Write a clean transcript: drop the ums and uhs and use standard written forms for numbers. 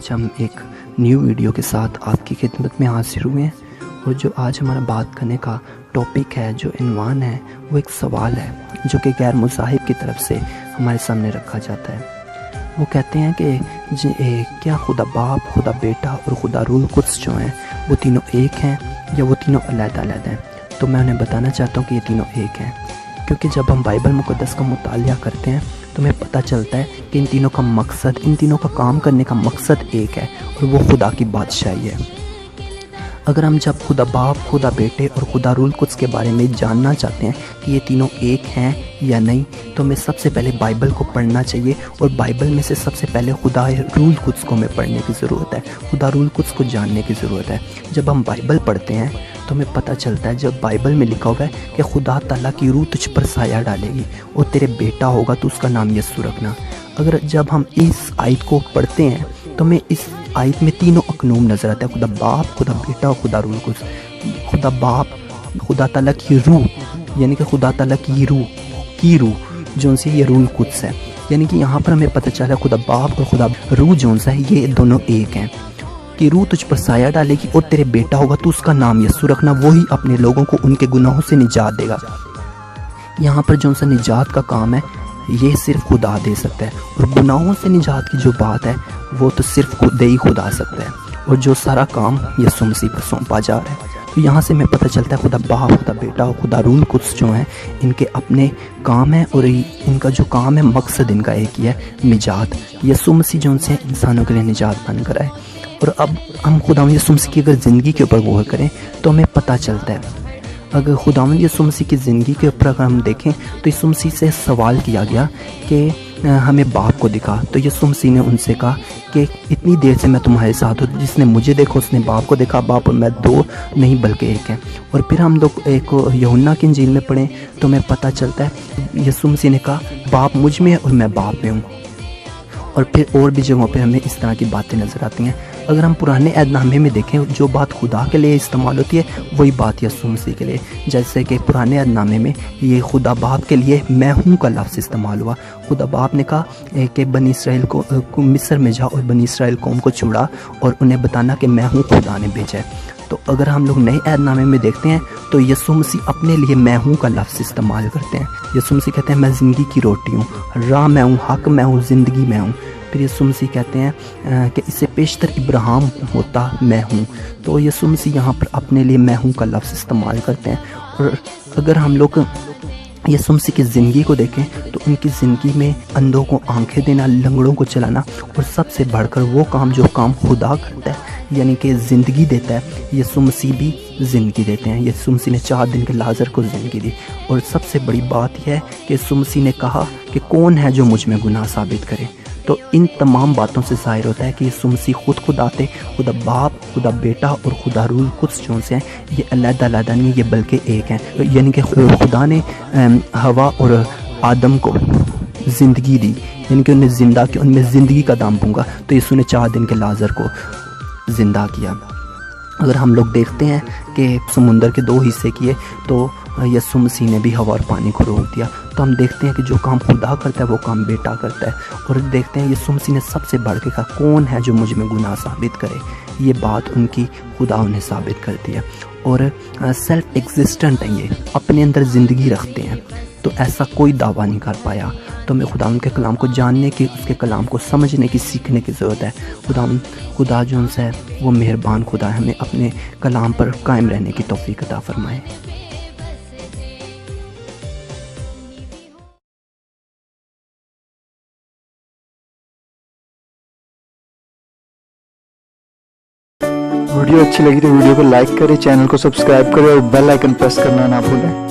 आज हम एक न्यू वीडियो के साथ आपकी खिदमत में हाजिर हुए हैं। और जो आज हमारा बात करने का टॉपिक है, जो इन्वान है, वो एक सवाल है जो कि गैर मुज़ाहिब की तरफ से हमारे सामने रखा जाता है। वो कहते हैं कि क्या खुदा बाप, खुदा बेटा और खुदा रूल कुद्स जो हैं वो तीनों एक हैं या वो तीनों अलग-अलग हैं। तो मैं उन्हें बताना चाहता हूँ कि ये तीनों एक हैं, क्योंकि जब हम बाइबल मुक़द्दस का मुतालिया करते हैं तो हमें पता चलता है कि इन तीनों का मकसद, इन तीनों का काम करने का मकसद एक है और वो खुदा की बादशाही है। अगर हम जब खुदा बाप, खुदा बेटे और खुदा रूल कुद्स के बारे में जानना चाहते हैं कि ये तीनों एक हैं या नहीं, तो हमें सबसे पहले बाइबल को पढ़ना चाहिए। और बाइबल में से सबसे पहले खुदा रूल कुद्स को हमें पढ़ने की ज़रूरत है, खुदा रूल कुद्स को जानने की ज़रूरत है। जब हम बाइबल पढ़ते हैं तो हमें पता चलता है, जब बाइबल में लिखा हुआ है कि खुदा ताला की रूह तुझ पर साया डालेगी और तेरे बेटा होगा तो उसका नाम यीशु रखना। अगर जब हम इस आयत को पढ़ते हैं तो हमें इस आयत में तीनों अकनूम नज़र आता है, खुदा बाप, खुदा बेटा और खुदा रूल कुद्स। खुदा बाप, खुदा ताला की रूह, यानी कि खुदा ताला की रूह जो से ये रूल कुद्स है। यानी कि यहाँ पर हमें पता चला खुदा बाप और खुदा रूह जो है ये दोनों एक हैं। कि रूह तुझ पर साया डालेगी और तेरे बेटा होगा तो उसका नाम यीशु रखना, वही अपने लोगों को उनके गुनाहों से निजात देगा। यहाँ पर जो सा निजात का काम है ये सिर्फ खुदा दे सकता है, और गुनाहों से निजात की जो बात है वो तो सिर्फ खुद ही खुदा सकता है, और जो सारा काम यीशु मसीह पर सौंपा जा रहा है। तो यहाँ से हमें पता चलता है खुदा बाप, खुदा बेटा और खुदा रूल कुद्स जो हैं इनके अपने काम है, और इनका जो काम है मकसद इनका एक ही है, निजात। यीशु मसीह जो उनसे इंसानों के लिए निजात बनकर आए। और अब हम खुदावंद यीशु मसीह की अगर ज़िंदगी के ऊपर गौर करें तो हमें पता चलता है, अगर खुदावंद यीशु मसीह की ज़िंदगी के ऊपर अगर हम देखें तो यीशु मसीह से सवाल किया गया कि हमें बाप को दिखा। तो यीशु मसीह ने उनसे कहा कि इतनी देर से मैं तुम्हारे साथ हूँ, जिसने मुझे देखा उसने बाप को देखा, बाप और मैं दो नहीं बल्कि एक हैं। और फिर हम लोग एक यूहन्ना की इंजील में पढ़ें तो हमें पता चलता है यीशु मसीह ने कहा बाप मुझ में है और मैं बाप में हूँ। और फिर और भी जगहों पे हमें इस तरह की बातें नज़र आती हैं। अगर हम पुराने अहदनामे में देखें, जो बात खुदा के लिए इस्तेमाल होती है वही बात यीशु मसीह के लिए। जैसे कि पुराने अहदनामे में ये खुदा बाप के लिए मैं हूँ का लफ्ज़ इस्तेमाल हुआ। खुदा बाप ने कहा कि बनी इसराइल को मिस्र में जा और बनी इसराइल कौम को छुड़ा और उन्हें बताना कि मैं हूँ, खुदा ने भेजा है। तो अगर हम लोग नए अहदनामे में देखते हैं तो यीशु मसीह अपने लिए मैं हूँ का लफ्ज़ इस्तेमाल करते हैं। यीशु मसीह कहते हैं मैं ज़िंदगी की रोटी हूँ, राह मैं हूँ, हक मैं हूँ, ज़िंदगी मैं हूँ। फिर यीशु मसीह कहते हैं कि इससे पेशतर इब्राहिम होता मैं हूँ। तो यीशु मसीह यहाँ पर अपने लिए मैं हूँ का लफ्ज़ इस्तेमाल करते हैं। और अगर हम लोग यीशु मसीह की ज़िंदगी को देखें तो उनकी ज़िंदगी में अंधों को आंखें देना, लंगड़ों को चलाना, और सबसे बढ़कर वो काम जो काम खुदा करता है यानी कि ज़िंदगी देता है, यीशु मसीह भी ज़िंदगी देते हैं। यीशु मसीह ने 4 दिन के लाजर को ज़िंदगी दी। और सबसे बड़ी बात यह है कि यीशु मसीह ने कहा कि कौन है जो मुझ में गुनाह साबित करे। तो इन तमाम बातों से ज़ाहिर होता है कि यीशु मसीह खुदा थे, खुदा बाप, खुदा बेटा और खुदा रूल कुद्स जो हैं ये अलग-अलग नहीं, ये बल्कि एक हैं। तो यानी कि खुदा ने हवा और आदम को ज़िंदगी दी, यानी कि उन्हें ज़िंदा किया, उनमें ज़िंदगी का दाम पूंगा। तो यीशु ने 4 दिन के लाजर को ज़िंदा किया। अगर हम लोग देखते हैं कि समुंदर के 2 हिस्से किए तो यीशु मसीह ने भी हवा और पानी को रोक दिया। तो हम देखते हैं कि जो काम खुदा करता है वो काम बेटा करता है। और देखते हैं यीशु मसीह ने सबसे बढ़ के कहा कौन है जो मुझ में गुनाह साबित करे। ये बात उनकी खुदा उन्हें साबित करती है। और सेल्फ एग्जिस्टेंट हैं, ये अपने अंदर ज़िंदगी रखते हैं। तो ऐसा कोई दावा नहीं कर पाया। तो हमें खुदा उनके कलाम को जानने की, उसके कलाम को समझने की, सीखने की ज़रूरत है। खुदा जो है वो मेहरबान खुदा है, हमें अपने कलाम पर कायम रहने की तौफीक अता फरमाए। वीडियो अच्छी लगी तो वीडियो को लाइक करें, चैनल को सब्सक्राइब करें और बेल आइकन प्रेस करना ना भूलें।